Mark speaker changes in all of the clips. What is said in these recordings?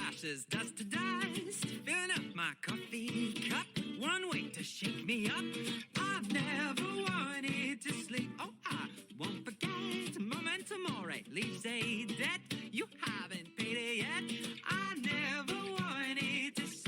Speaker 1: ashes, dust to dust, filling up my coffee cup. One way to shake me up. I've never wanted to sleep. Oh, I won't forget. Memento mori leaves a debt. You haven't paid it yet. I never wanted to sleep.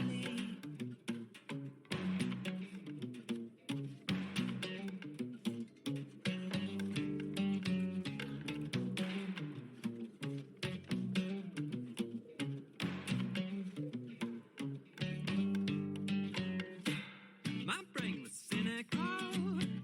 Speaker 1: My brain was cynical.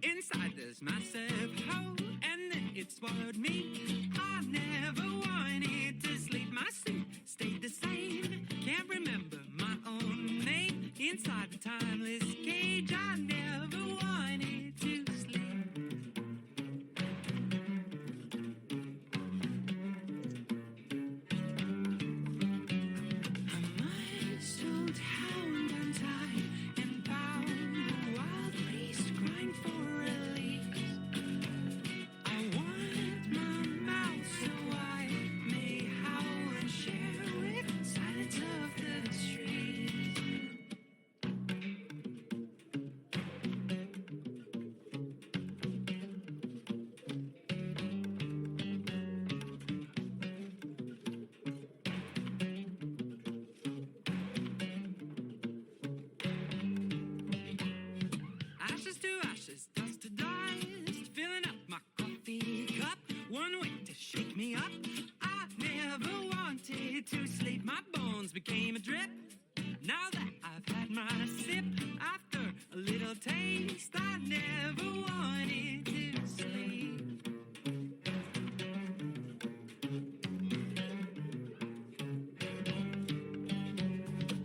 Speaker 1: Inside this massive hole, and then it swallowed me. I never wanted to sleep. My suit stayed the same. Can't remember my own name. Inside the timeless cage, I never wanted to sleep. A muzzled hound untied and bound, a wild beast crying for release. I want my mouth so I may howl and share with silence of the trees. Ashes to ashes, dust to dust, filling up my coffee cup. One way to shake me up. I never wanted to sleep. My bones became a drip. Now that I've had my sip, after a little taste, I never wanted to sleep.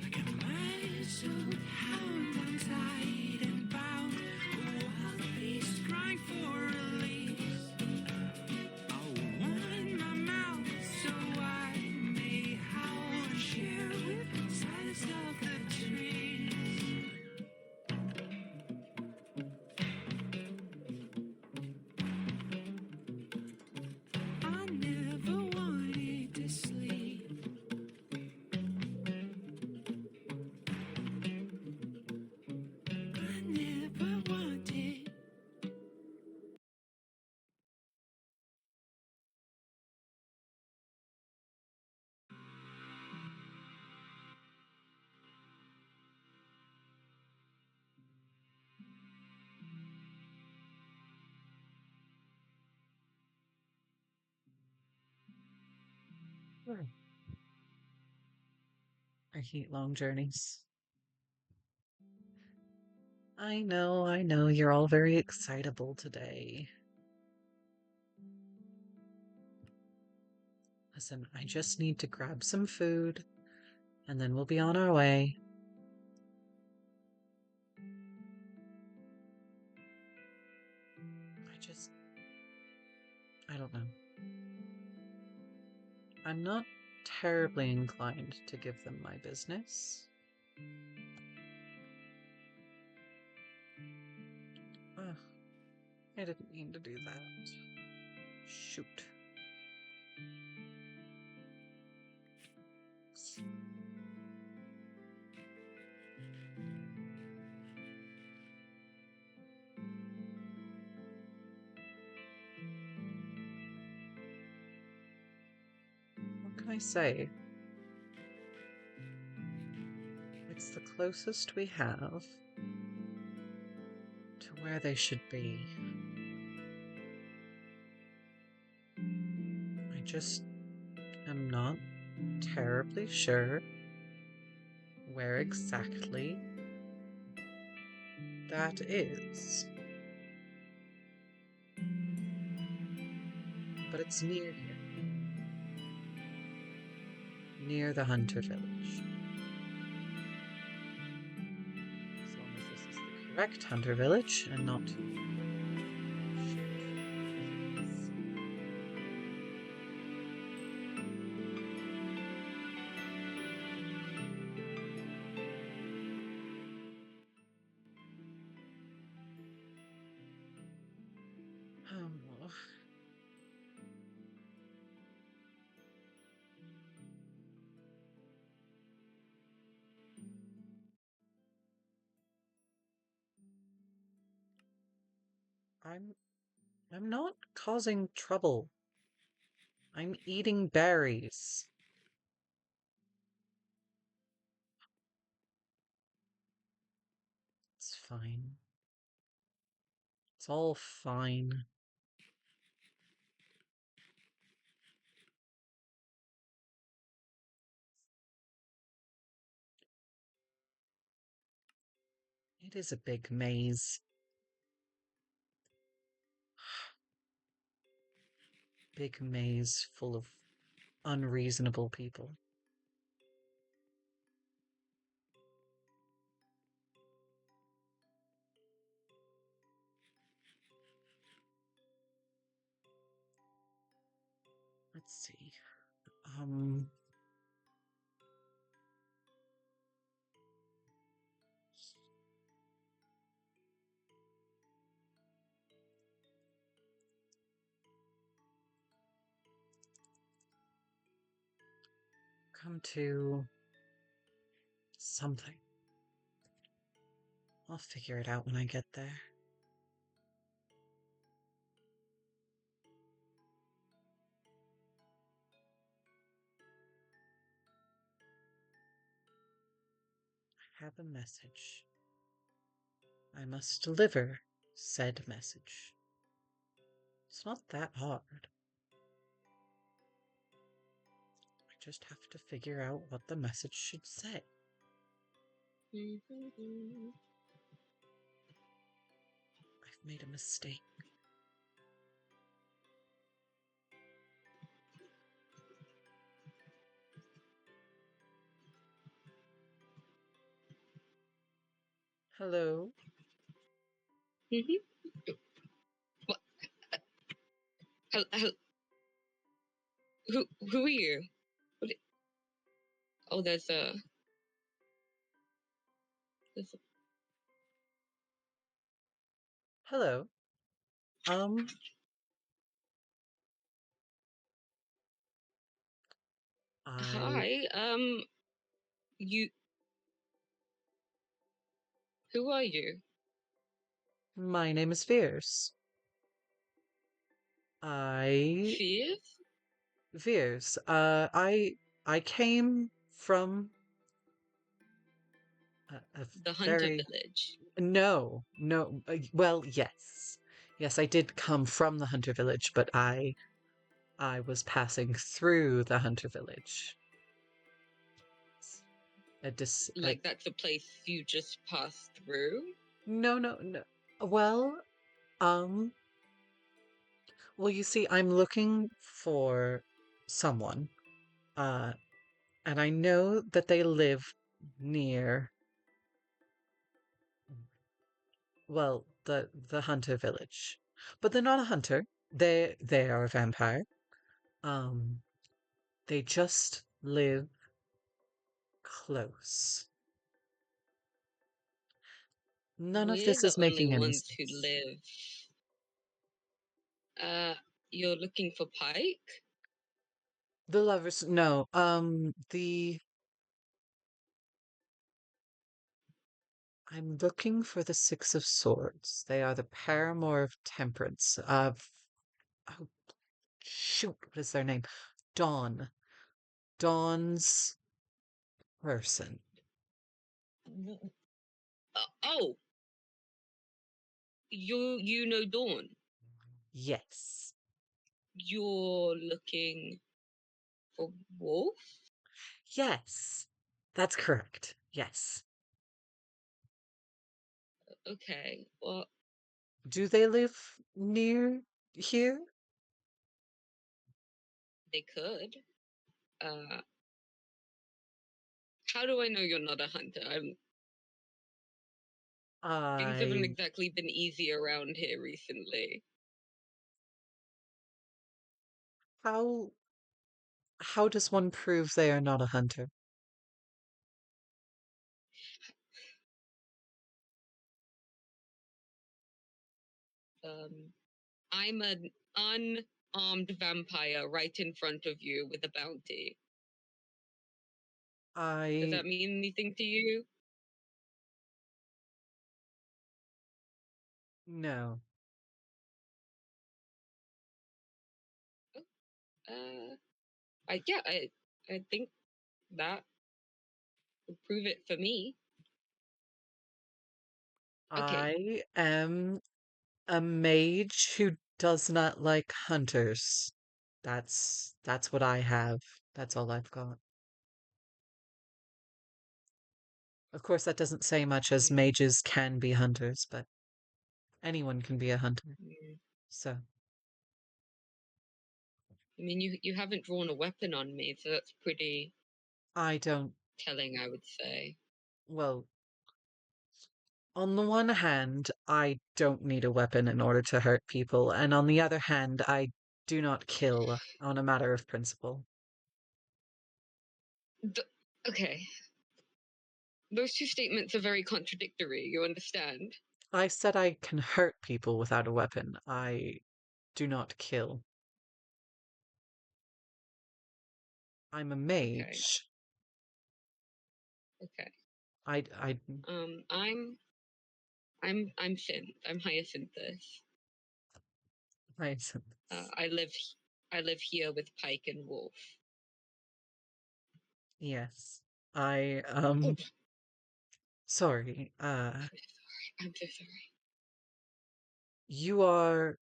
Speaker 1: Like a muzzled hound untied and bound, a wild beast crying for release. I want my mouth so I may howl and share with silence of the trees. I never wanted to sleep. I never wanted.
Speaker 2: I hate long journeys. I know, you're all very excitable today. Listen, I just need to grab some food, and then we'll be on our way. I don't know. I'm not terribly inclined to give them my business. Ugh, I didn't mean to do that. Shoot. What can I say? It's the closest we have to where they should be. I just am not terribly sure where exactly that is. But it's near here. Near the Hunter Village. As long as this is the correct Hunter Village and not... Oh. I'm not causing trouble. I'm eating berries. It's fine. It's all fine. It is a big maze. Big maze full of unreasonable people. Let's see. Um, come to something. I'll figure it out when I get there. I have a message. I must deliver said message. It's not that hard. I just have to figure out what the message should say. I've made a mistake. Hello?
Speaker 3: What? Who are you? What? Oh, there's a.
Speaker 2: Hello? I.
Speaker 3: Hi. You. Who are you?
Speaker 2: My name is Veers. I.
Speaker 3: Fierce?
Speaker 2: Veers. I came from a
Speaker 3: The Hunter
Speaker 2: very.
Speaker 3: Village.
Speaker 2: No. Well, yes. Yes, I did come from the Hunter Village, but I was passing through the Hunter Village.
Speaker 3: Like that's a place you just passed through?
Speaker 2: No. Well, um, well, you see, I'm looking for someone, uh, and I know that they live near, well, the Hunter Village, but they're not a hunter. They are a vampire. Um, they just live close. None of
Speaker 3: We're
Speaker 2: this is
Speaker 3: the only
Speaker 2: making any
Speaker 3: ones who
Speaker 2: sense.
Speaker 3: live. You're looking for Pike?
Speaker 2: The lovers, no, I'm looking for the Six of Swords. They are the paramour of Temperance. Oh, shoot, what is their name? Dawn. Dawn's person.
Speaker 3: Oh, you know Dawn.
Speaker 2: Yes.
Speaker 3: You're looking for Wolf?
Speaker 2: Yes. That's correct. Yes.
Speaker 3: Okay, well,
Speaker 2: Do they live near here?
Speaker 3: they could. Uh, how do I know you're not a hunter? Things haven't
Speaker 2: I.
Speaker 3: exactly been easy around here recently.
Speaker 2: How. How does one prove they are not a hunter?
Speaker 3: Um, I'm an unarmed vampire right in front of you with a bounty. Does
Speaker 2: I.
Speaker 3: that mean anything to you?
Speaker 2: No.
Speaker 3: I think that would prove it for me. Okay.
Speaker 2: I am a mage who does not like hunters. That's what I have. That's all I've got. Of course, that doesn't say much as
Speaker 3: Mm,
Speaker 2: mages can be hunters, but anyone can be a hunter.
Speaker 3: mm.
Speaker 2: So
Speaker 3: I mean, you haven't drawn a weapon on me, so that's pretty
Speaker 2: I don't,
Speaker 3: telling, I would say.
Speaker 2: well, on the one hand, I don't need a weapon in order to hurt people, and on the other hand, I do not kill on a matter of principle.
Speaker 3: Okay, those two statements are very contradictory. You understand?
Speaker 2: I said I can hurt people without a weapon. I do not kill. I'm a
Speaker 3: Okay,
Speaker 2: mage.
Speaker 3: okay.
Speaker 2: I
Speaker 3: Um, I'm I'm Cynth. I'm Hyacinthus.
Speaker 2: Hyacinth.
Speaker 3: I live here with Pike and Wolf.
Speaker 2: Yes. I
Speaker 3: Oh,
Speaker 2: sorry.
Speaker 3: I'm so sorry.
Speaker 2: You are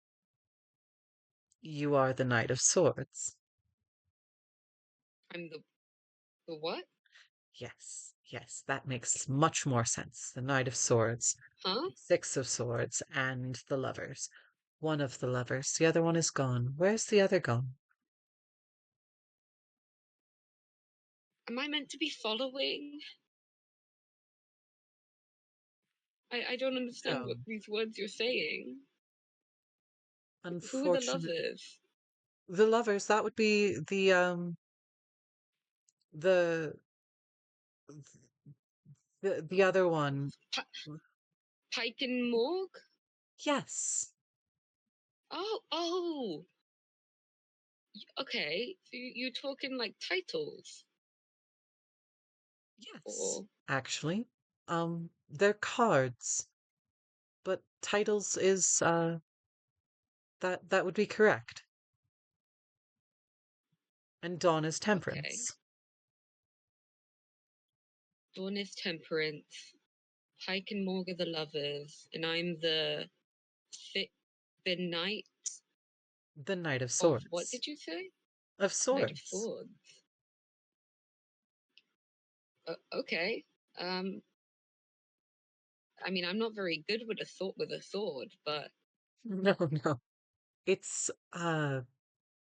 Speaker 2: you are the Knight of Swords.
Speaker 3: I'm the what?
Speaker 2: Yes. Yes, that makes much more sense. The Knight of Swords,
Speaker 3: Huh?
Speaker 2: Six of Swords, and the lovers. One of the lovers. The other one is gone. Where's the other gone?
Speaker 3: Am I meant to be following? I don't understand
Speaker 2: No.
Speaker 3: what these words you're saying. Who are the
Speaker 2: Unfortunate.
Speaker 3: lovers?
Speaker 2: The lovers, that would be the the other one.
Speaker 3: Pa- Pike and Morg?
Speaker 2: Yes.
Speaker 3: Oh. Okay. So you're talking like titles,
Speaker 2: Yes.
Speaker 3: or
Speaker 2: Actually. They're cards, but titles is that would be correct. And Dawn is
Speaker 3: okay.
Speaker 2: temperance.
Speaker 3: Dawn is temperance. Pike and Morg are the lovers, and I'm the the knight
Speaker 2: The Knight of
Speaker 3: of what
Speaker 2: Swords.
Speaker 3: did you say?
Speaker 2: Of
Speaker 3: Knight of
Speaker 2: Swords.
Speaker 3: Swords. Okay. Um. I mean, I'm not very good with a sword, but
Speaker 2: No, no. It's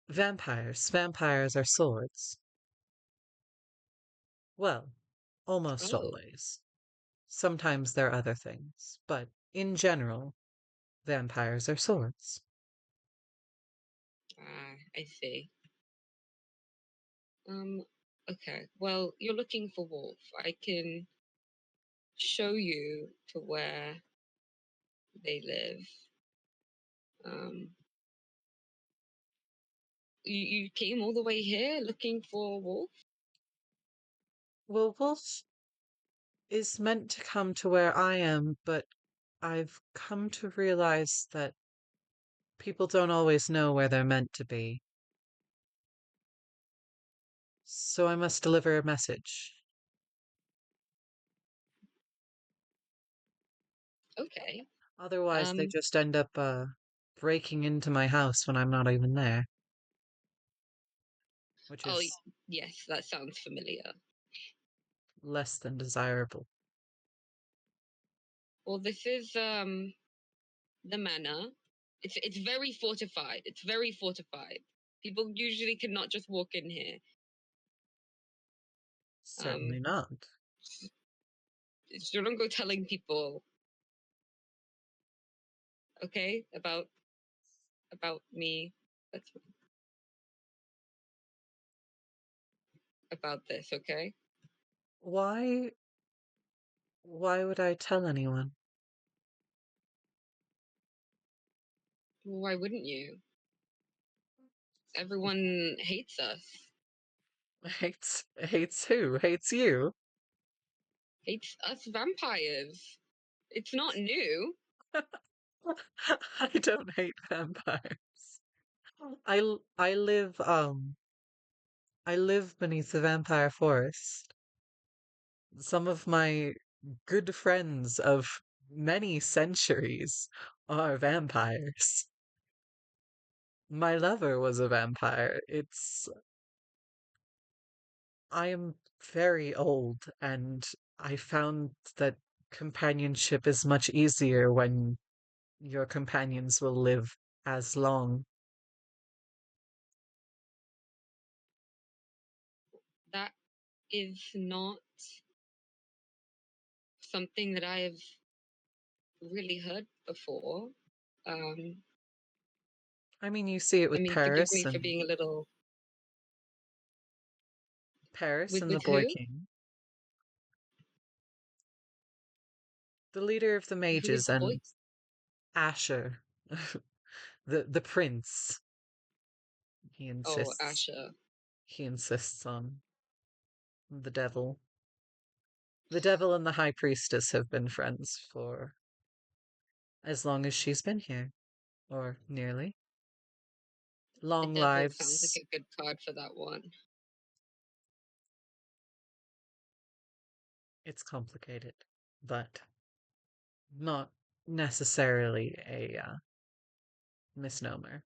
Speaker 2: vampires. Vampires are swords. Well, almost
Speaker 3: oh,
Speaker 2: always. Sometimes there are other things, but in general, vampires are swords.
Speaker 3: I see. Um. Okay. Well, you're looking for Wolf. I can show you to where they live. Um. You came all the way here looking for Wolf?
Speaker 2: Well, Wolf is meant to come to where I am, but I've come to realize that people don't always know where they're meant to be. So I must deliver a message.
Speaker 3: Okay.
Speaker 2: Otherwise, they
Speaker 3: Um.
Speaker 2: just end up breaking into my house when I'm not even there, which
Speaker 3: Oh,
Speaker 2: is
Speaker 3: yes, that sounds familiar.
Speaker 2: less than desirable.
Speaker 3: Well, this is the manor. It's very fortified. It's very fortified. People usually cannot just walk in here. Um,
Speaker 2: Certainly not.
Speaker 3: so don't go telling people, okay, about me. That's about this, okay?
Speaker 2: Why why would I tell anyone?
Speaker 3: Why wouldn't you? Everyone hates us.
Speaker 2: Hates who? Hates you?
Speaker 3: Hates us vampires. It's not new.
Speaker 2: I don't hate vampires. I live beneath the vampire forest. Some of my good friends of many centuries are vampires. My lover was a vampire. I am very old, and I found that companionship is much easier when your companions will live as long.
Speaker 3: That is not something that I have really heard before. Um,
Speaker 2: I mean, you see it
Speaker 3: I
Speaker 2: with
Speaker 3: mean, forgive me for being a little.
Speaker 2: Paris and the
Speaker 3: With
Speaker 2: Boy
Speaker 3: who?
Speaker 2: King, the leader of the
Speaker 3: Who is
Speaker 2: mages,
Speaker 3: the boy?
Speaker 2: and Asher, the prince. He
Speaker 3: Oh,
Speaker 2: insists.
Speaker 3: Asher.
Speaker 2: He insists on the devil. The devil and the high priestess have been friends for as long as she's been here, or nearly.
Speaker 3: The
Speaker 2: Long
Speaker 3: devil sounds like
Speaker 2: lives.
Speaker 3: a good card for that one.
Speaker 2: It's complicated, but not necessarily a misnomer.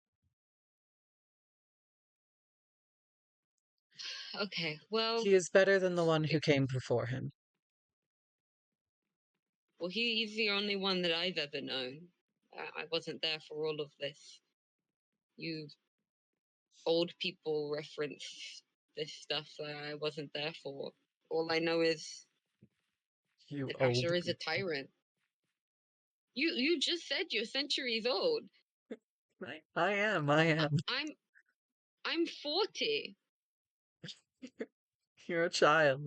Speaker 3: Okay, well,
Speaker 2: He is better than the one who came before him.
Speaker 3: he's the only one that I've ever known. I wasn't there for all of this. You old people reference this stuff that I wasn't there for. All I know is
Speaker 2: You
Speaker 3: that
Speaker 2: old
Speaker 3: Asher is a
Speaker 2: people.
Speaker 3: tyrant. You just said you're centuries old.
Speaker 2: I
Speaker 3: I,
Speaker 2: am.
Speaker 3: I'm I'm 40.
Speaker 2: You're a child.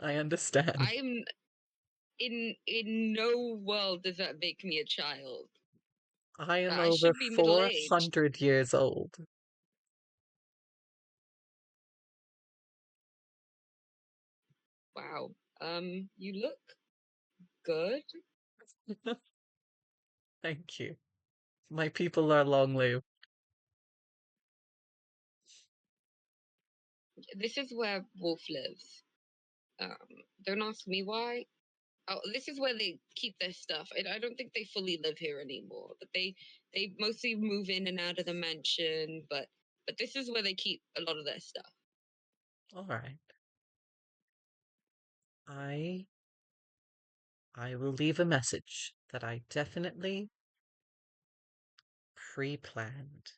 Speaker 2: I understand.
Speaker 3: I'm in no world does that make me a child.
Speaker 2: I am
Speaker 3: I
Speaker 2: over
Speaker 3: should be middle aged.
Speaker 2: 400 years old.
Speaker 3: Wow. You look good.
Speaker 2: Thank you. My people are long lived.
Speaker 3: This is where Wolf lives. Don't ask me why. Oh, this is where they keep their stuff. I don't think they fully live here anymore, but they mostly move in and out of the mansion. But this is where they keep a lot of their stuff.
Speaker 2: All right. I I will leave a message that I definitely pre-planned.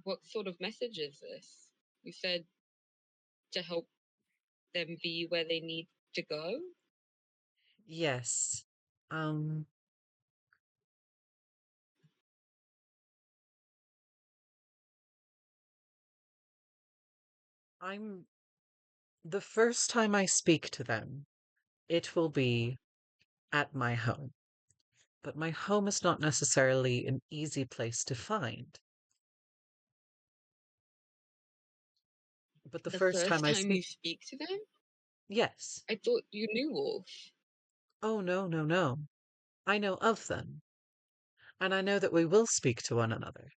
Speaker 3: What sort of message is this? You said to help them be where they need to go.
Speaker 2: Yes. Um, I'm the first time I speak to them, it will be at my home. But my home is not necessarily an easy place to find. But the
Speaker 3: The
Speaker 2: first time
Speaker 3: first
Speaker 2: I
Speaker 3: time
Speaker 2: speak,
Speaker 3: you speak to them,
Speaker 2: yes.
Speaker 3: I thought you knew Wolf.
Speaker 2: Oh, no, no, no. I know of them, and I know that we will speak to one another.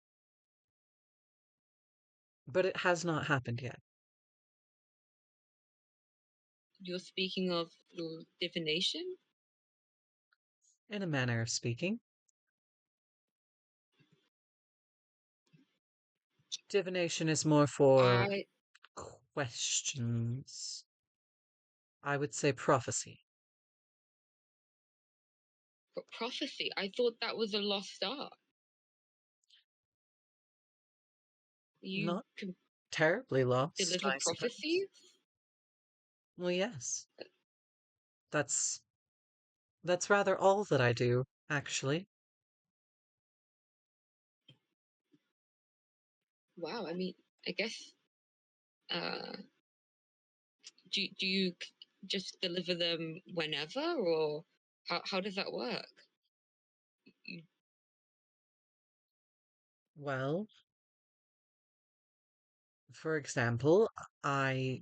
Speaker 2: But it has not happened yet,
Speaker 3: You're speaking of divination.
Speaker 2: in a manner of speaking. Divination is more for
Speaker 3: I
Speaker 2: questions. I would say prophecy.
Speaker 3: But prophecy. I thought that was a lost art. You
Speaker 2: Not
Speaker 3: can
Speaker 2: terribly lost,
Speaker 3: deliver
Speaker 2: I suppose.
Speaker 3: prophecies.
Speaker 2: Well, yes. That's that's rather all that I do, actually.
Speaker 3: Wow. I mean, I guess. Uh, do you just deliver them whenever, or how does that work? You,
Speaker 2: Well, for example, I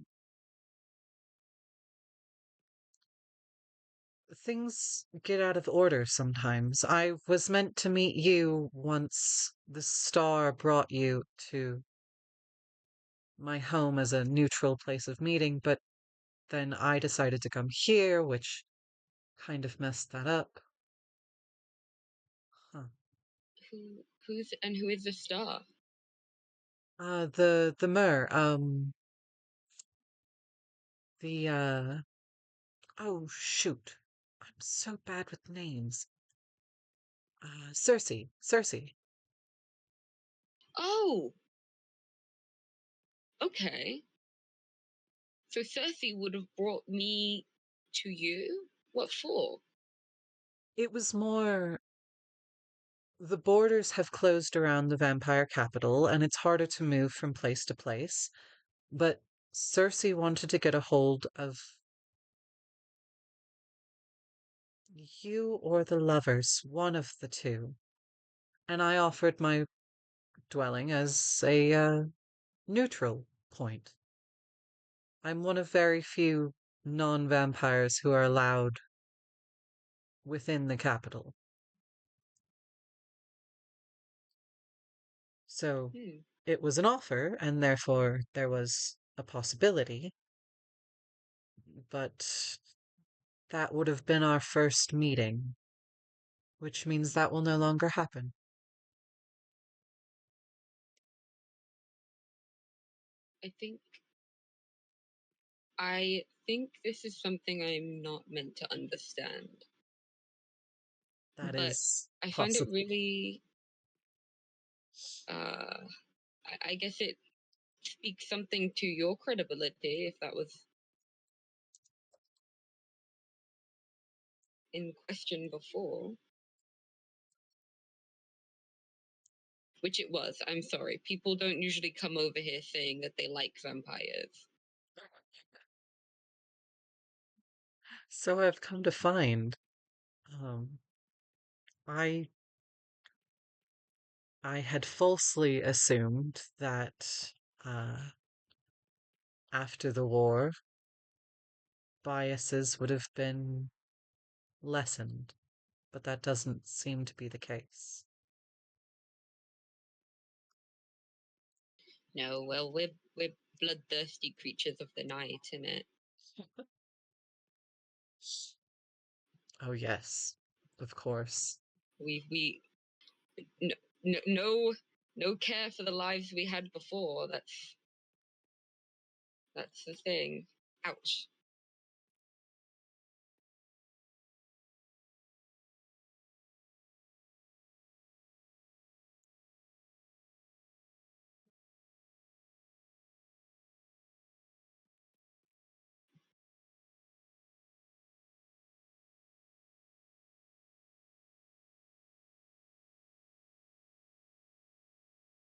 Speaker 2: Things get out of order sometimes. I was meant to meet you once the star brought you to my home as a neutral place of meeting, but then I decided to come here, which kind of messed that up. Huh.
Speaker 3: Who is the star?
Speaker 2: The Mer, the oh shoot. I'm so bad with names. Cersei.
Speaker 3: Oh, okay. So Cersei would have brought me to you? What for?
Speaker 2: It was more the borders have closed around the vampire capital and it's harder to move from place to place. But Cersei wanted to get a hold of you or the lovers, one of the two. And I offered my dwelling as a neutral point. I'm one of very few non vampires who are allowed within the capital. So
Speaker 3: Hmm.
Speaker 2: it was an offer, and therefore there was a possibility, but that would have been our first meeting, which means that will no longer happen.
Speaker 3: I think I think this is something I'm not meant to understand.
Speaker 2: That
Speaker 3: But
Speaker 2: is
Speaker 3: I find it
Speaker 2: possible.
Speaker 3: really uh I guess it speaks something to your credibility if that was in question before. Which it was. I'm sorry. People don't usually come over here saying that they like vampires.
Speaker 2: So I've come to find, um, I I had falsely assumed that after the war, biases would have been lessened, but that doesn't seem to be the case.
Speaker 3: No, well, we're bloodthirsty creatures of the night, innit?
Speaker 2: Oh, yes, of course.
Speaker 3: We no, no care for the lives we had before. That's the thing. Ouch.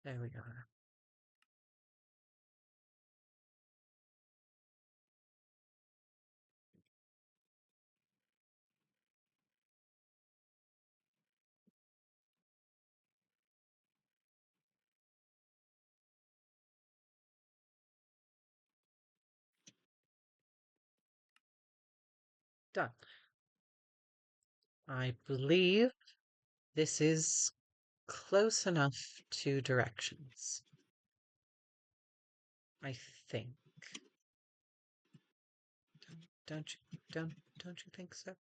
Speaker 2: There we are. Done. I believe this is close enough to directions. I think. Don't you don't you think so?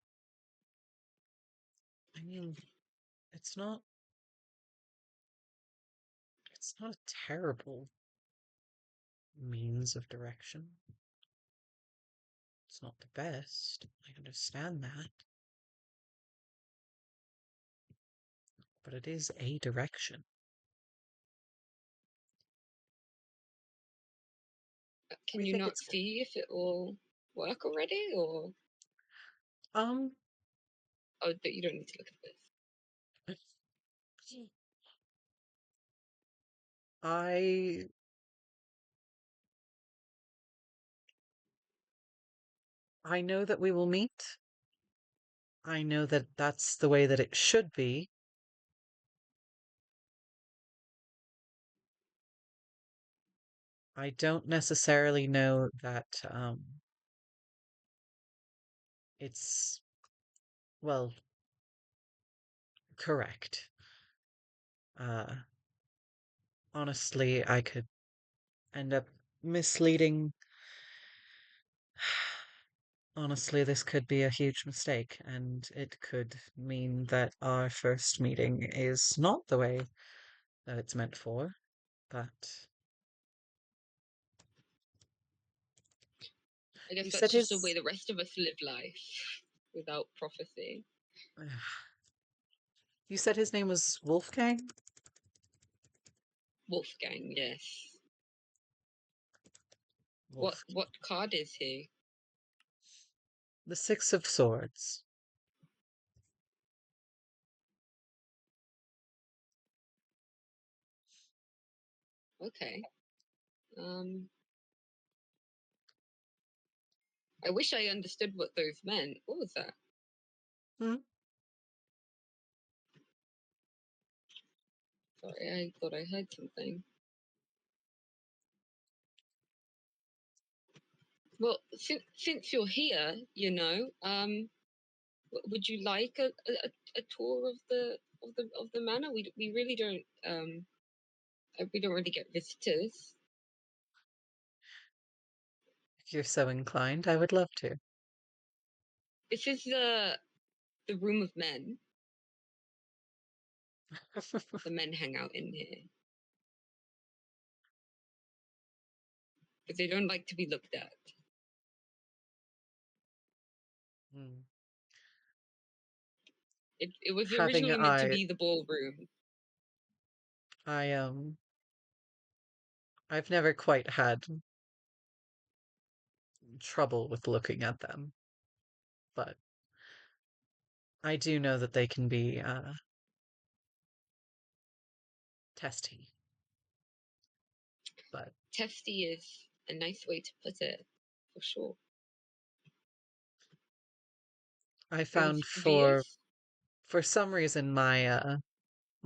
Speaker 2: I mean, it's not it's not a terrible means of direction. It's not the best. I understand that. But it is a direction.
Speaker 3: Can
Speaker 2: We
Speaker 3: you
Speaker 2: think
Speaker 3: not
Speaker 2: it's good.
Speaker 3: see if it will work already, or
Speaker 2: Um,
Speaker 3: oh, but you don't need to look at this.
Speaker 2: I I know that we will meet. I know that that's the way that it should be. I don't necessarily know that it's Well, correct. Uh, Honestly, I could end up misleading. Honestly, this could be a huge mistake, and it could mean that our first meeting is not the way that it's meant for. But
Speaker 3: I guess
Speaker 2: you
Speaker 3: that's
Speaker 2: said
Speaker 3: just the way
Speaker 2: his.
Speaker 3: the rest of us live life without prophecy.
Speaker 2: You said his name was Wolfgang?
Speaker 3: Wolfgang, yes.
Speaker 2: Wolf.
Speaker 3: What card is he?
Speaker 2: The Six of Swords.
Speaker 3: Okay. I wish I understood what those meant. What was that?
Speaker 2: Hmm?
Speaker 3: Sorry, I thought I heard something. Well, since you're here, would you like a tour of the manor? We really don't we don't really get visitors.
Speaker 2: If you're so inclined, I would love to.
Speaker 3: This is the room of men. The men hang out in here because they don't like to be looked at.
Speaker 2: Hmm.
Speaker 3: It was
Speaker 2: Having
Speaker 3: originally meant to be the ballroom.
Speaker 2: I I've never quite had trouble with looking at them, but I do know that they can be testy. But
Speaker 3: Testy is a nice way to put it, for sure.
Speaker 2: I
Speaker 3: And
Speaker 2: found
Speaker 3: Via's,
Speaker 2: for some reason my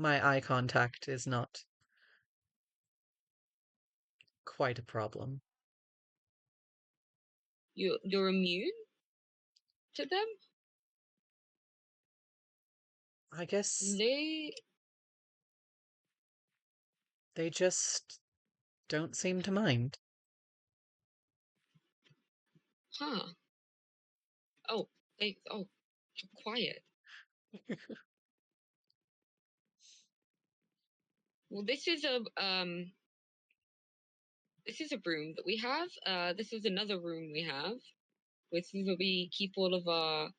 Speaker 2: eye contact is not quite a problem.
Speaker 3: you're immune to them.
Speaker 2: I guess
Speaker 3: They,
Speaker 2: they just don't seem to mind.
Speaker 3: huh? Oh, oh, quiet. Well, this is a room that we have. This is another room we have. This is where we keep all of our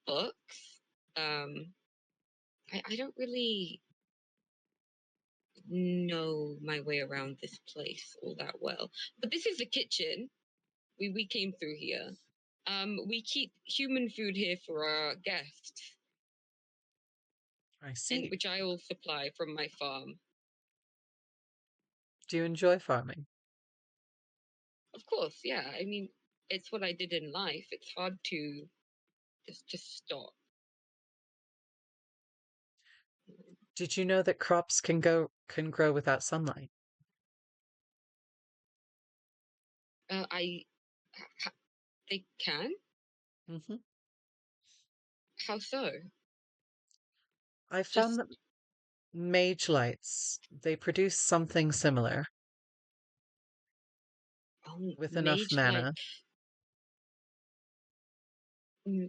Speaker 3: books. I don't really know my way around this place all that well, but this is the kitchen. We came through here. We keep human food here for our guests,
Speaker 2: I
Speaker 3: and
Speaker 2: see.
Speaker 3: which I will supply from my farm.
Speaker 2: Do you enjoy farming?
Speaker 3: Of course, yeah. I mean, it's what I did in life. It's hard to just stop.
Speaker 2: Did you know that crops can grow without sunlight?
Speaker 3: I they can.
Speaker 2: Hmm.
Speaker 3: How so?
Speaker 2: I found
Speaker 3: Just
Speaker 2: that mage lights, they produce something similar with enough
Speaker 3: mage like
Speaker 2: mana.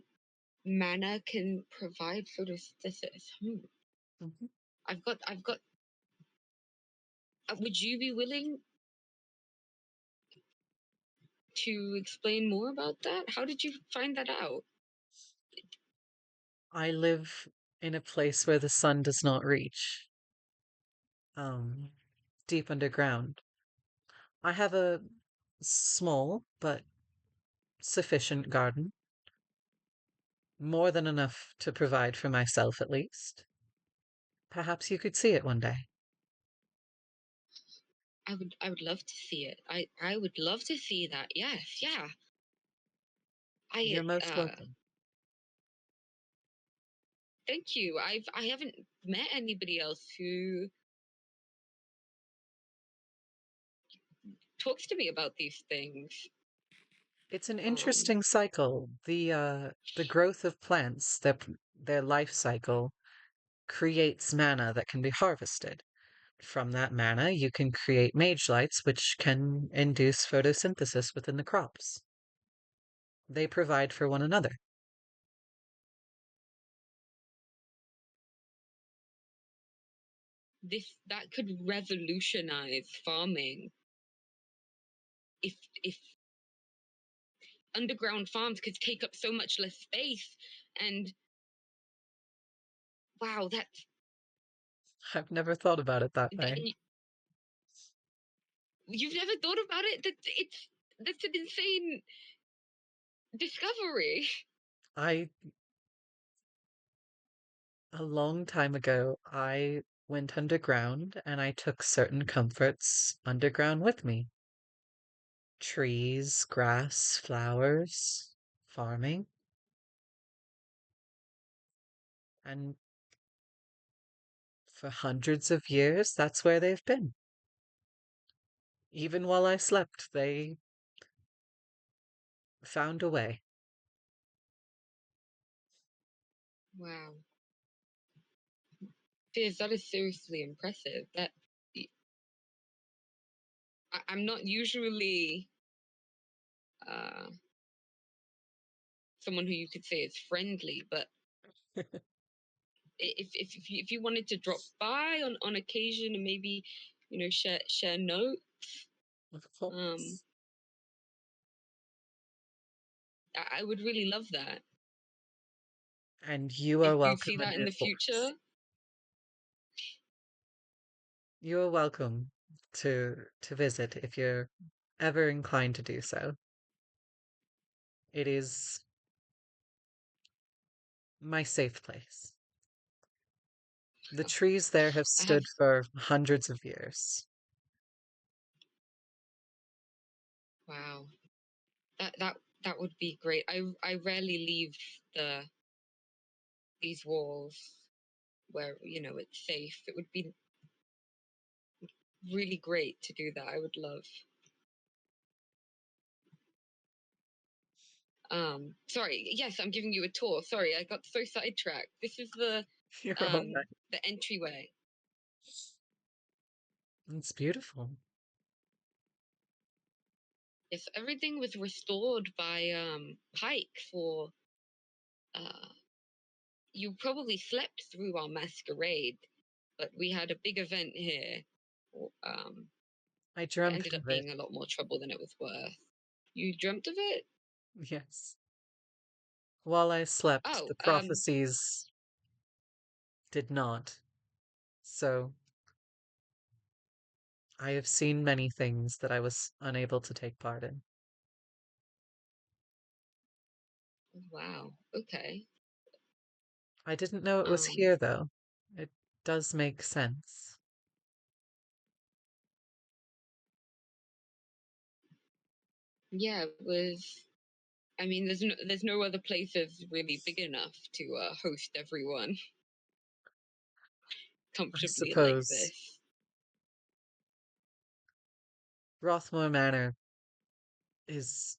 Speaker 3: mana can provide photosynthesis.
Speaker 2: Hmm.
Speaker 3: I've got. Would you be willing to explain more about that? How did you find that out?
Speaker 2: I live in a place where the sun does not reach, deep underground. I have a small but sufficient garden, more than enough to provide for myself at least. Perhaps you could see it one day.
Speaker 3: I would love to see it. I would love to see that. Yes, yeah. I
Speaker 2: You're most welcome.
Speaker 3: thank you. I haven't met anybody else who talks to me about these things.
Speaker 2: It's an
Speaker 3: Um,
Speaker 2: interesting cycle. The growth of plants, their life cycle creates mana that can be harvested. From that mana, you can create mage lights, which can induce photosynthesis within the crops. They provide for one another.
Speaker 3: this that could revolutionize farming if underground farms could take up so much less space. And wow,
Speaker 2: I've never thought about it that way.
Speaker 3: and you've never thought about it? That's an insane discovery.
Speaker 2: I, a long time ago, I went underground and I took certain comforts underground with me. Trees, grass, flowers, farming. And for hundreds of years, that's where they've been. Even while I slept, they found a way.
Speaker 3: Wow, Fizz, that is seriously impressive. I'm not usually uh, someone who you could say is friendly, but if you wanted to drop by on occasion and maybe share notes,
Speaker 2: Of
Speaker 3: um,
Speaker 2: course.
Speaker 3: I would really love that.
Speaker 2: And you are
Speaker 3: If you
Speaker 2: welcome
Speaker 3: see
Speaker 2: in
Speaker 3: that in
Speaker 2: your
Speaker 3: the
Speaker 2: force.
Speaker 3: future,
Speaker 2: You are welcome to visit if you're ever inclined to do so. It is my safe place. The trees there have
Speaker 3: I have
Speaker 2: stood for hundreds of years.
Speaker 3: wow. That would be great. I rarely leave these walls where it's safe. It would be really great to do that. I would love. Sorry. Yes, I'm giving you a tour. Sorry, I got so sidetracked. This is
Speaker 2: You're all
Speaker 3: um
Speaker 2: right.
Speaker 3: the entryway.
Speaker 2: It's beautiful.
Speaker 3: Yes, everything was restored by Pike for uh you probably slept through our masquerade, but we had a big event here. Um
Speaker 2: I
Speaker 3: that
Speaker 2: dreamt
Speaker 3: ended up
Speaker 2: of it.
Speaker 3: being a lot more trouble than it was worth. You dreamt of it?
Speaker 2: Yes. While I slept,
Speaker 3: Oh,
Speaker 2: the prophecies did not. So I have seen many things that I was unable to take part in.
Speaker 3: wow. Okay.
Speaker 2: I didn't know it was
Speaker 3: Um,
Speaker 2: here, though. It does make sense.
Speaker 3: yeah, it was. I mean, there's no other places really big enough to host everyone
Speaker 2: I
Speaker 3: comfortably like
Speaker 2: suppose
Speaker 3: this.
Speaker 2: Rothmore Manor is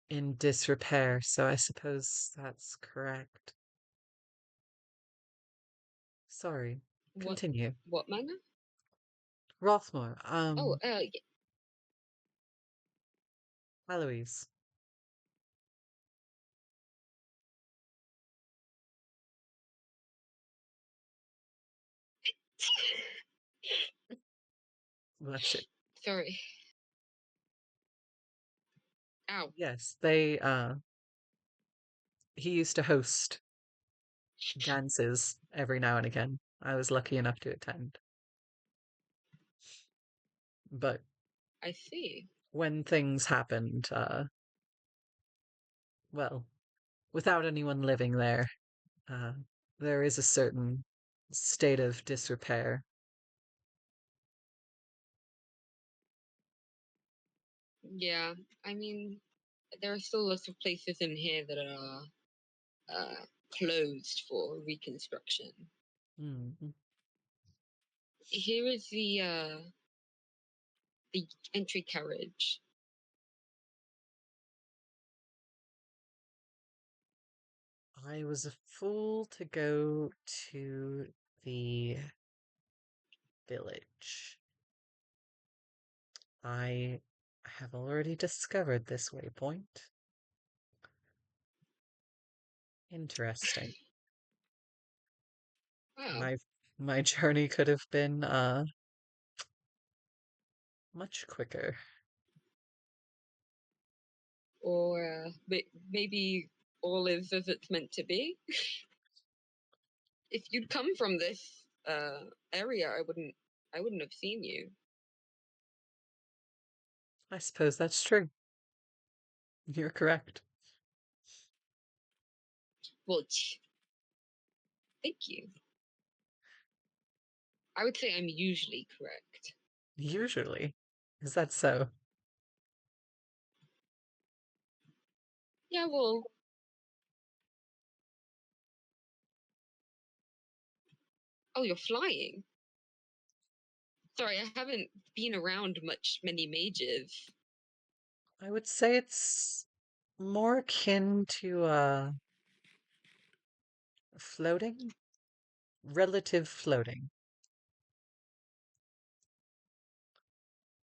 Speaker 2: in disrepair, so I suppose that's correct. Sorry.
Speaker 3: What
Speaker 2: Continue.
Speaker 3: what manner?
Speaker 2: Rothmore,
Speaker 3: Oh,
Speaker 2: Eloise. Bless you.
Speaker 3: sorry. Ow.
Speaker 2: Yes, he used to host dances every now and again. I was lucky enough to attend. But
Speaker 3: I see.
Speaker 2: when things happened, well, without anyone living there, uh, there is a certain state of disrepair.
Speaker 3: Yeah. I mean, there are still lots of places in here that are closed for reconstruction.
Speaker 2: Mm.
Speaker 3: Here is the entry carriage.
Speaker 2: I was a fool to go to the village. I have already discovered this waypoint. Interesting.
Speaker 3: Oh,
Speaker 2: My journey could have been much quicker.
Speaker 3: or maybe all is as it's meant to be. If you'd come from this area, I wouldn't have seen you.
Speaker 2: I suppose that's true. You're correct.
Speaker 3: Well, thank you. I would say I'm usually correct.
Speaker 2: Usually. Is that so?
Speaker 3: Yeah, well, oh, you're flying. Sorry, I haven't been around many mages.
Speaker 2: I would say it's more akin to floating, relative floating.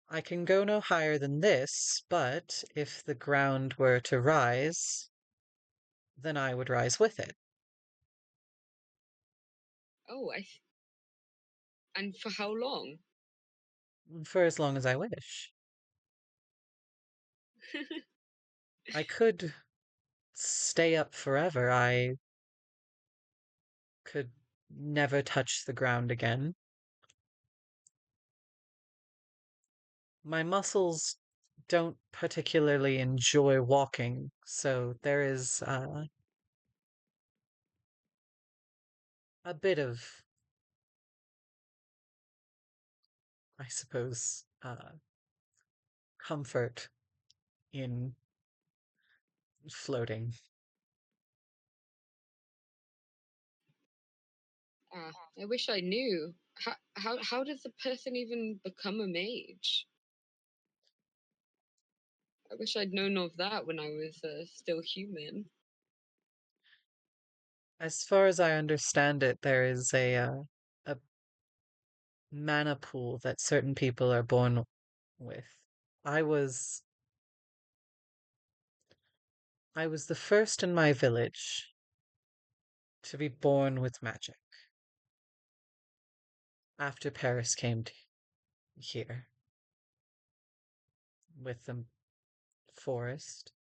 Speaker 2: I can go no higher than this, but if the ground were to rise, then I would rise with it.
Speaker 3: Oh, and for how long?
Speaker 2: For as long as I wish. I could stay up forever. I could never touch the ground again. My muscles don't particularly enjoy walking, so there is a bit of, I suppose, comfort in floating.
Speaker 3: Ah, I wish I knew. How does a person even become a mage? I wish I'd known of that when I was still human.
Speaker 2: As far as I understand it, there is a mana pool that certain people are born with. I was I was the first in my village to be born with magic after Paris came here with the forest.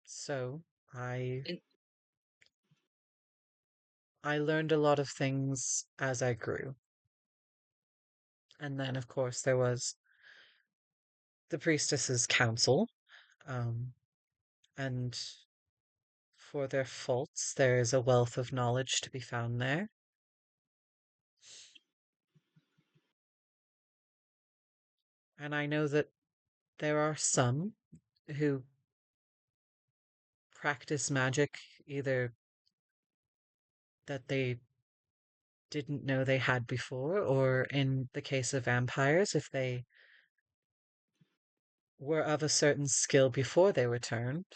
Speaker 2: So I
Speaker 3: And
Speaker 2: I learned a lot of things as I grew. And then of course there was the priestess's council, um, and for their faults there is a wealth of knowledge to be found there. And I know that there are some who practice magic either that they didn't know they had before, or in the case of vampires, if they were of a certain skill before they were turned.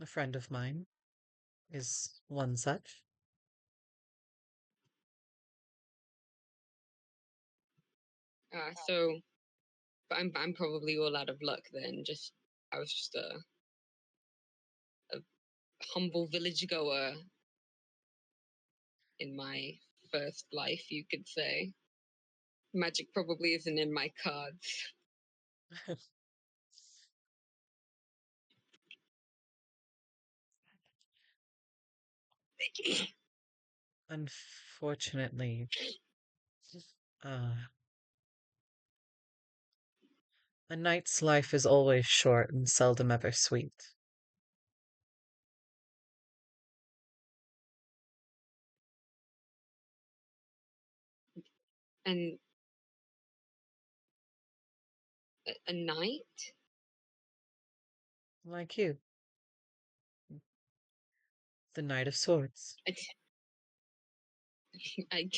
Speaker 2: A friend of mine is one such.
Speaker 3: so, but I'm probably all out of luck then. Just I was just a humble village goer in my first life, you could say. Magic probably isn't in my cards.
Speaker 2: Unfortunately, uh, a knight's life is always short and seldom ever sweet.
Speaker 3: And a knight?
Speaker 2: Like you, the Knight of Swords.
Speaker 3: I, I,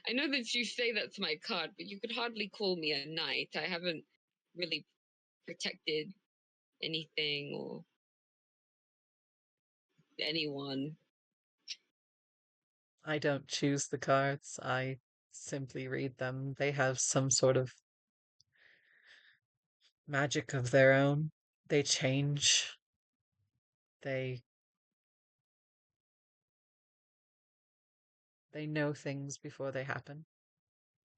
Speaker 3: I know that you say that's my card, but you could hardly call me a knight. I haven't really protected anything or anyone.
Speaker 2: I don't choose the cards. I simply read them. They have some sort of magic of their own. They change. They they know things before they happen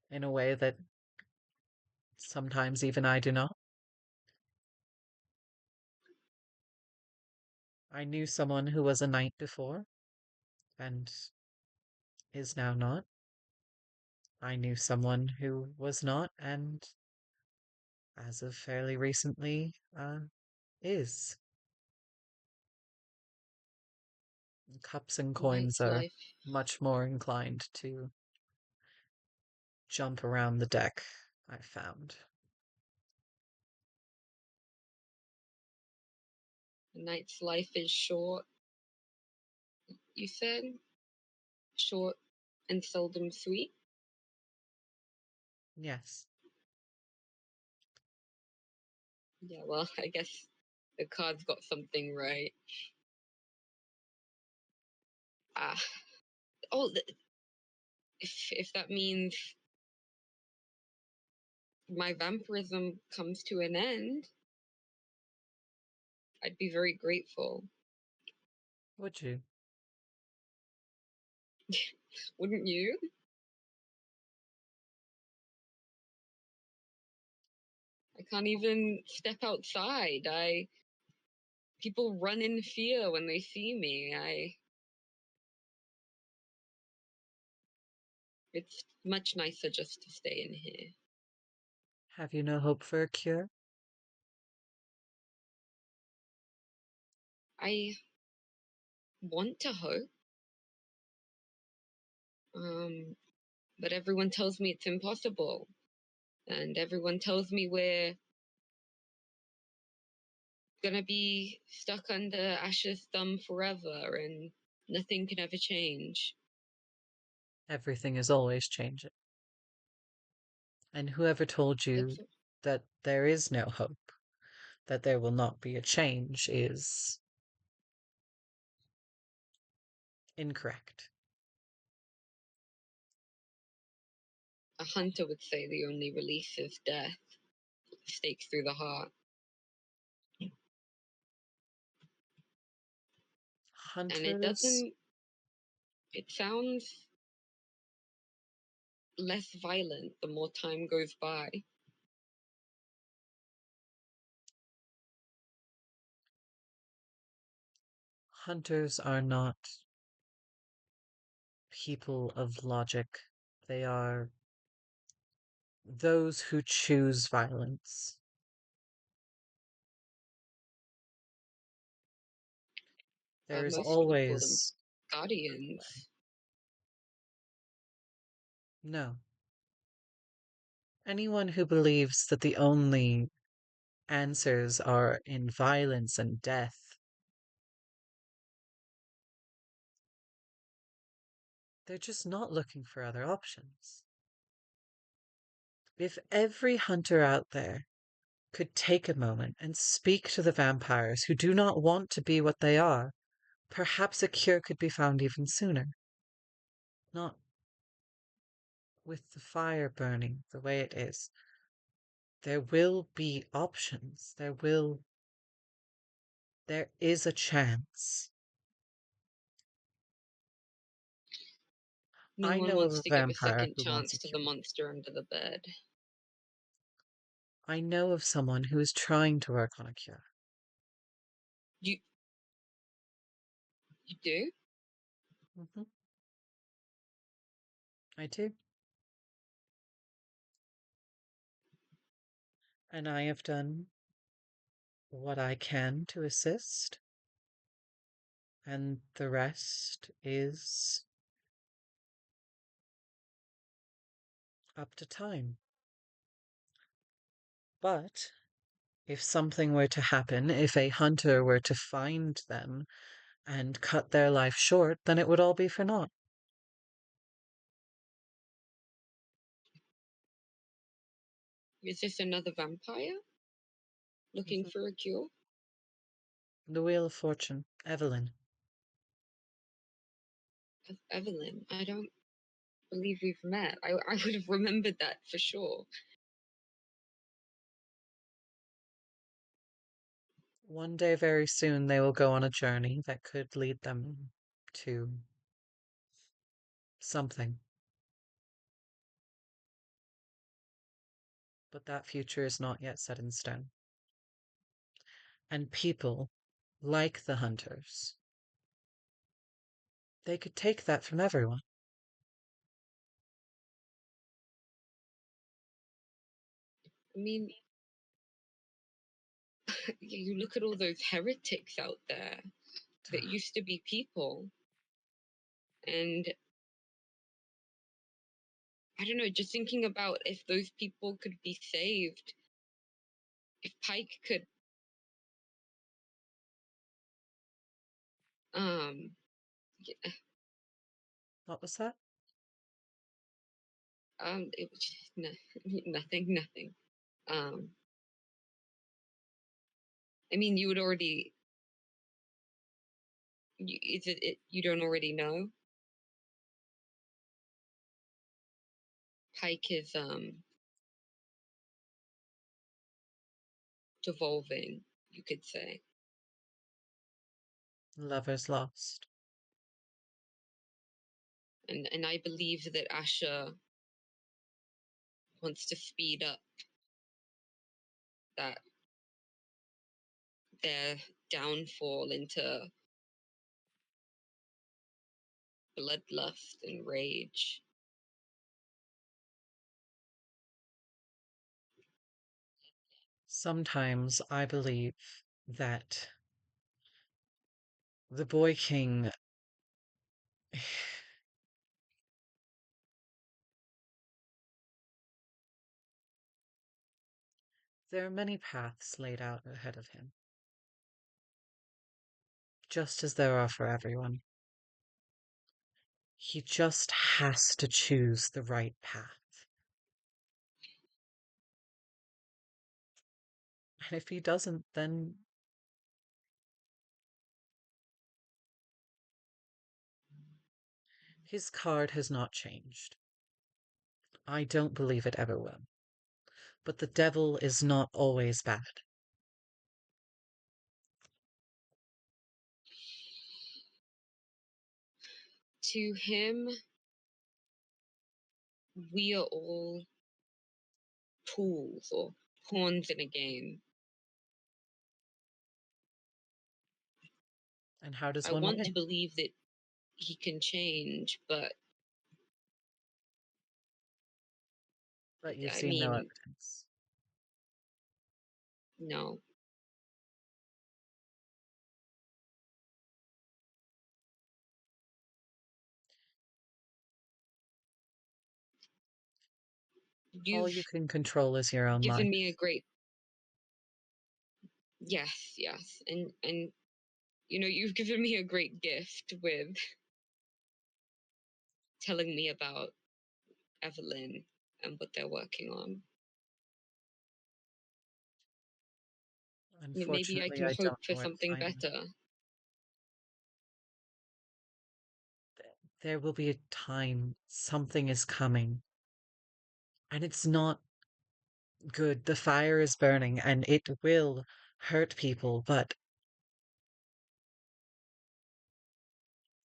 Speaker 2: in a way that sometimes even I do not. I knew someone who was a knight before and is now not. I knew someone who was not and as of fairly recently is. Cups and coins
Speaker 3: Knight's
Speaker 2: are
Speaker 3: life.
Speaker 2: much more inclined to jump around the deck, I found.
Speaker 3: A knight's life is short, you said? Short and seldom sweet?
Speaker 2: Yes.
Speaker 3: Yeah, well, I guess the card's got something right. Ah. Oh, if that means my vampirism comes to an end, I'd be very grateful.
Speaker 2: Would you?
Speaker 3: Wouldn't you? I can't even step outside. People run in fear when they see me. It's much nicer just to stay in here.
Speaker 2: Have you no hope for a cure?
Speaker 3: I want to hope. But everyone tells me it's impossible. And everyone tells me we're gonna be stuck under Ash's thumb forever and nothing can ever change.
Speaker 2: Everything is always changing. And whoever told you
Speaker 3: That's
Speaker 2: that there is no hope, that there will not be a change, is incorrect.
Speaker 3: a hunter would say the only release is death. Stakes through the heart. And
Speaker 2: Hunters,
Speaker 3: it sounds less violent the more time goes by.
Speaker 2: hunters are not people of logic. They are those who choose violence. There is
Speaker 3: Most people call them
Speaker 2: always
Speaker 3: guardians.
Speaker 2: no. Anyone who believes that the only answers are in violence and death, they're just not looking for other options. If every hunter out there could take a moment and speak to the vampires who do not want to be what they are, perhaps a cure could be found even sooner. Not with the fire burning the way it is. There will be options. There is a chance.
Speaker 3: No
Speaker 2: I
Speaker 3: one
Speaker 2: know of
Speaker 3: wants
Speaker 2: a
Speaker 3: to give a
Speaker 2: vampire
Speaker 3: second
Speaker 2: who wants
Speaker 3: chance
Speaker 2: a
Speaker 3: to the
Speaker 2: cure.
Speaker 3: monster under the bed.
Speaker 2: I know of someone who is trying to work on a cure.
Speaker 3: You you do?
Speaker 2: Hmm. I do. And I have done what I can to assist, and the rest is up to time. But if something were to happen, if a hunter were to find them and cut their life short, then it would all be for naught.
Speaker 3: Is this another vampire? looking for a cure.
Speaker 2: The Wheel of Fortune, Evelyn.
Speaker 3: Evelyn, I don't believe we've met. I would have remembered that for sure.
Speaker 2: One day, very soon, they will go on a journey that could lead them to something. But that future is not yet set in stone. And people, like the hunters, they could take that from everyone.
Speaker 3: I mean, you look at all those heretics out there that used to be people, and I don't know, just thinking about if those people could be saved, if Pike could, yeah,
Speaker 2: What was that?
Speaker 3: it was just nothing. Um, I mean, you would already, is it, you don't already know? Pike is, devolving, you could say.
Speaker 2: Lovers lost.
Speaker 3: And I believe that Asha wants to speed up that their downfall into bloodlust and rage.
Speaker 2: Sometimes I believe that the Boy King there are many paths laid out ahead of him, just as there are for everyone. He just has to choose the right path. And if he doesn't, then his card has not changed. I don't believe it ever will. But the devil is not always bad.
Speaker 3: To him, we are all tools or pawns in a game.
Speaker 2: And how does
Speaker 3: I
Speaker 2: one
Speaker 3: want to
Speaker 2: win?
Speaker 3: believe that he can change, but
Speaker 2: But you've
Speaker 3: I
Speaker 2: seen no
Speaker 3: mean,
Speaker 2: evidence.
Speaker 3: no.
Speaker 2: All
Speaker 3: You've
Speaker 2: you can control is your own
Speaker 3: given
Speaker 2: life.
Speaker 3: me a great yes, and you've given me a great gift with telling me about Evelyn and what they're working on. Maybe I
Speaker 2: Unfortunately,
Speaker 3: can
Speaker 2: I
Speaker 3: hope
Speaker 2: don't
Speaker 3: for
Speaker 2: know where to
Speaker 3: something
Speaker 2: find them.
Speaker 3: better.
Speaker 2: There will be a time something is coming. And it's not good. The fire is burning and it will hurt people, but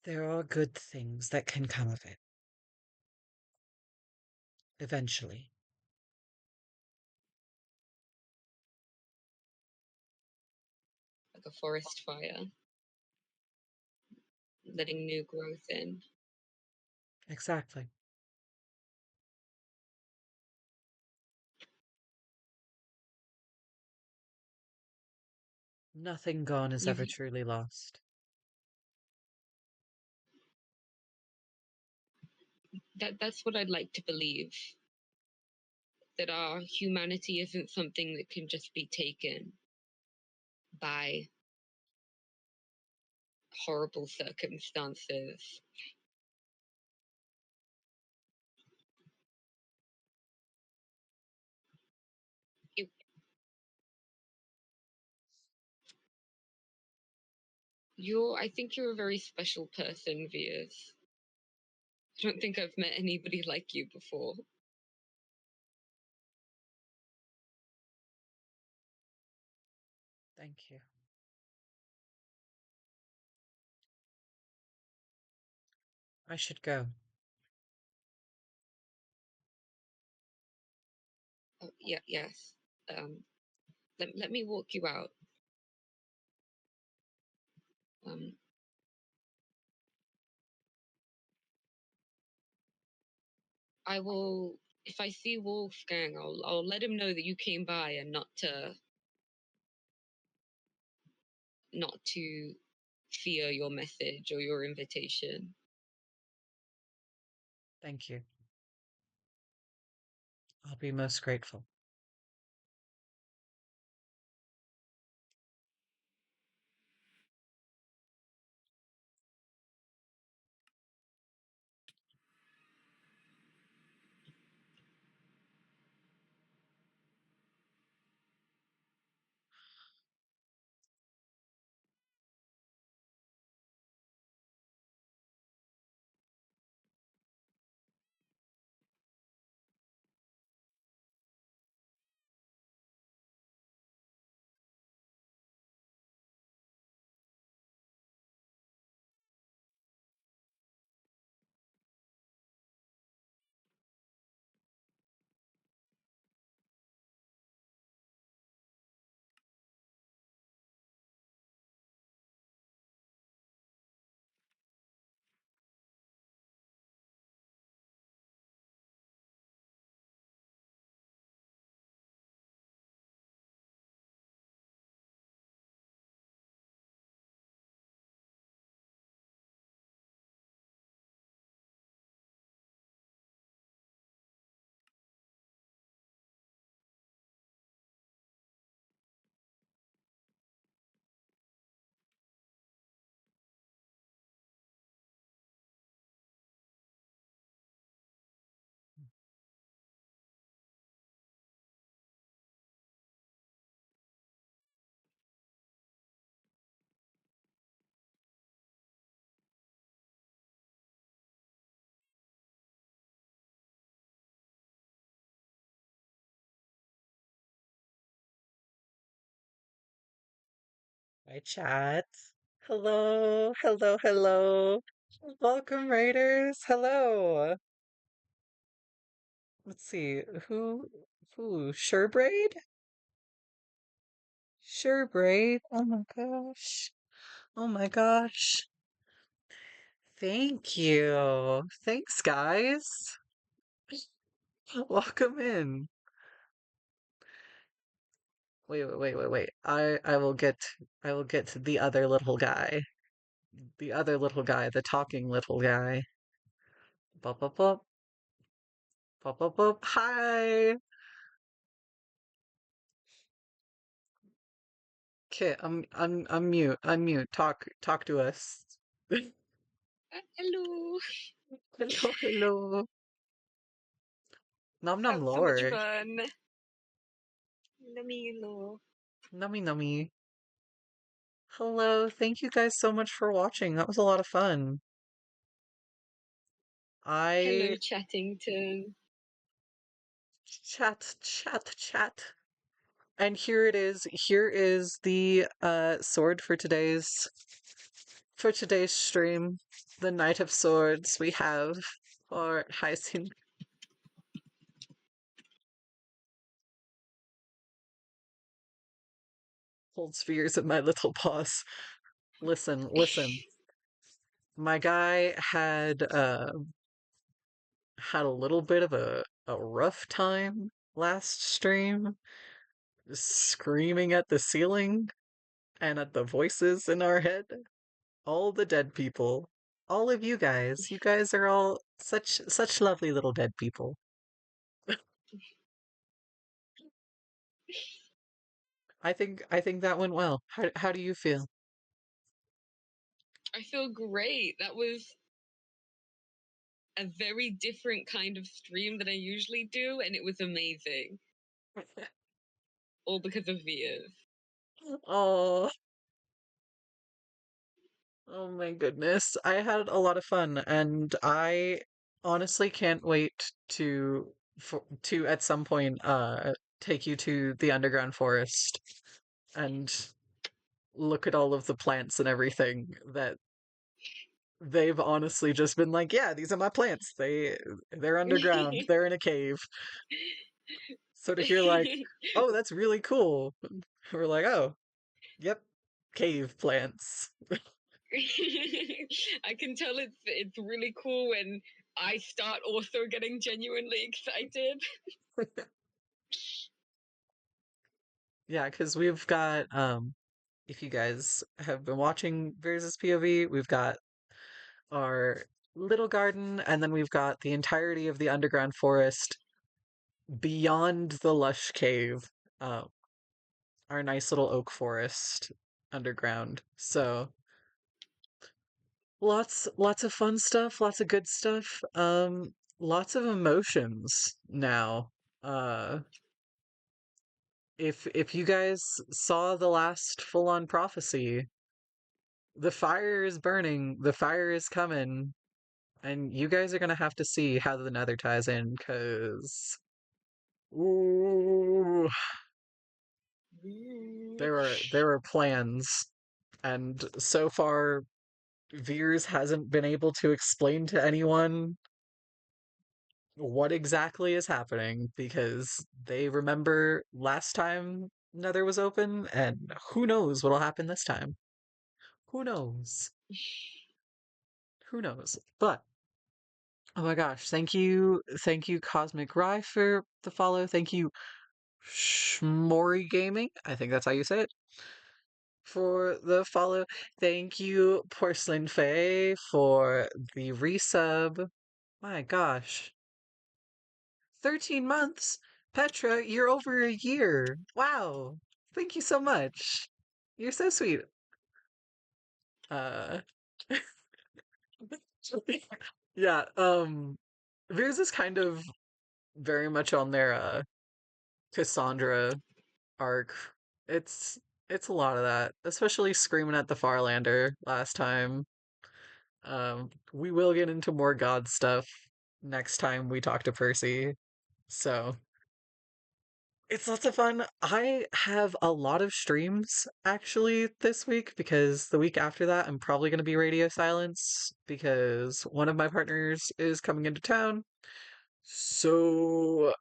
Speaker 2: there are good things that can come of it. Eventually.
Speaker 3: Like a forest fire, letting new growth in.
Speaker 2: Exactly. Nothing gone is
Speaker 3: You've
Speaker 2: ever truly lost.
Speaker 3: that's what I'd like to believe. That our humanity isn't something that can just be taken by horrible circumstances. It, I think you're a very special person, Vias. I don't think I've met anybody like you before.
Speaker 2: Thank you. I should go.
Speaker 3: Oh, yeah, yes. Let me walk you out. Um, I will. If I see Wolfgang, I'll let him know that you came by and not to fear your message or your invitation.
Speaker 2: Thank you. I'll be most grateful. Hi, chat. Hello, hello, hello. Welcome, Raiders. Hello. Let's see, who, Sherbraid? Sherbraid. Oh my gosh. Oh my gosh. Thank you. Thanks, guys. Welcome in. Wait. I will get to the other little guy. The other little guy, the talking little guy. Bop, bop, bop. Bop, bop, bop. Hi. Kit, unmute, unmute. Talk to us.
Speaker 3: Hello.
Speaker 2: Hello, hello. Nom nom
Speaker 3: That was so much
Speaker 2: lord.
Speaker 3: fun. Lamilo.
Speaker 2: Nummy nummy. Hello, thank you guys so much for watching. That was a lot of fun.
Speaker 3: Hello,
Speaker 2: I
Speaker 3: Chattington.
Speaker 2: chat. And here it is. Here is the sword for today's stream. The Knight of Swords we have for Hyacinth. Holds fears in my little paws. Listen. My guy had a little bit of a rough time last stream, screaming at the ceiling and at the voices in our head. All the dead people. All of you guys. You guys are all such lovely little dead people. I think that went well. How do you feel?
Speaker 3: I feel great. That was a very different kind of stream than I usually do, and it was amazing. All because of Vias.
Speaker 2: Oh, Oh my goodness. I had a lot of fun and I honestly can't wait to at some point take you to the underground forest and look at all of the plants and everything that they've honestly just been like, yeah, these are my plants. They're underground. They're in a cave. So to hear like, oh, that's really cool. We're like, oh, yep, cave plants.
Speaker 3: I can tell it's really cool when I start also getting genuinely excited.
Speaker 2: Yeah, because we've got if you guys have been watching Versus POV, we've got our little garden, and then we've got the entirety of the underground forest beyond the lush cave, uh, our nice little oak forest underground. So lots of fun stuff, lots of good stuff, lots of emotions now. Uh, if you guys saw the last full-on prophecy, the fire is burning, the fire is coming, and you guys are gonna have to see how the nether ties in, because ooh,
Speaker 3: Ooh.
Speaker 2: there are plans, and so far Veers hasn't been able to explain to anyone what exactly is happening because they remember last time Nether was open, and who knows what'll happen this time. Who knows? Who knows? But oh my gosh, thank you, Cosmic Rye, for the follow. Thank you, Shmori Gaming. I think that's how you say it. For the follow. Thank you, Porcelain Faye, for the resub. My gosh. 13 months? Petra, you're over a year. Wow. Thank you so much. You're so sweet. Uh yeah, Veers is kind of very much on their Cassandra arc. It's it's a lot of that, especially screaming at the Farlander last time. We will get into more God stuff next time we talk to Percy. So it's lots of fun. I have a lot of streams actually this week because the week after that I'm probably going to be radio silence because one of my partners is coming into town. So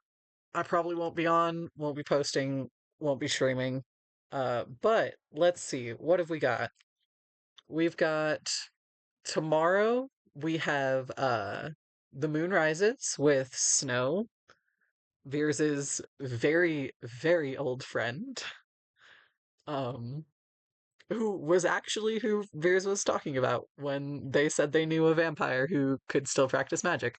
Speaker 2: I probably won't be on, won't be posting, won't be streaming. But let's see, what have we got? We've got tomorrow we have The Moon Rises with Snow, Veers's very, very old friend. Um who was actually who Veers was talking about when they said they knew a vampire who could still practice magic.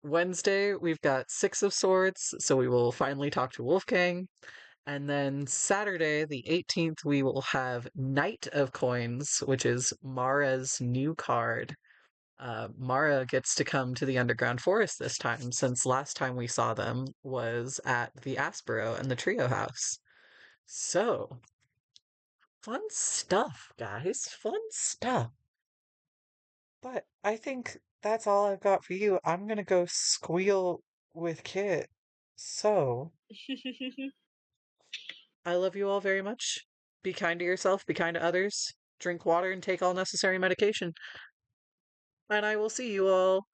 Speaker 2: Wednesday, we've got Six of Swords, so we will finally talk to Wolfgang. And then Saturday, the 18th, we will have Knight of Coins, which is Mara's new card. Mara gets to come to the Underground Forest this time, since last time we saw them was at the Aspero and the Trio House. So, fun stuff, guys. Fun stuff. But I think that's all I've got for you. I'm gonna go squeal with Kit. So, I love you all very much. Be kind to yourself, be kind to others, drink water, and take all necessary medication. And I will see you all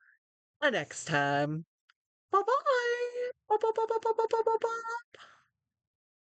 Speaker 2: next time. Bye bye! Bye bye bye bye bye bye bye bye!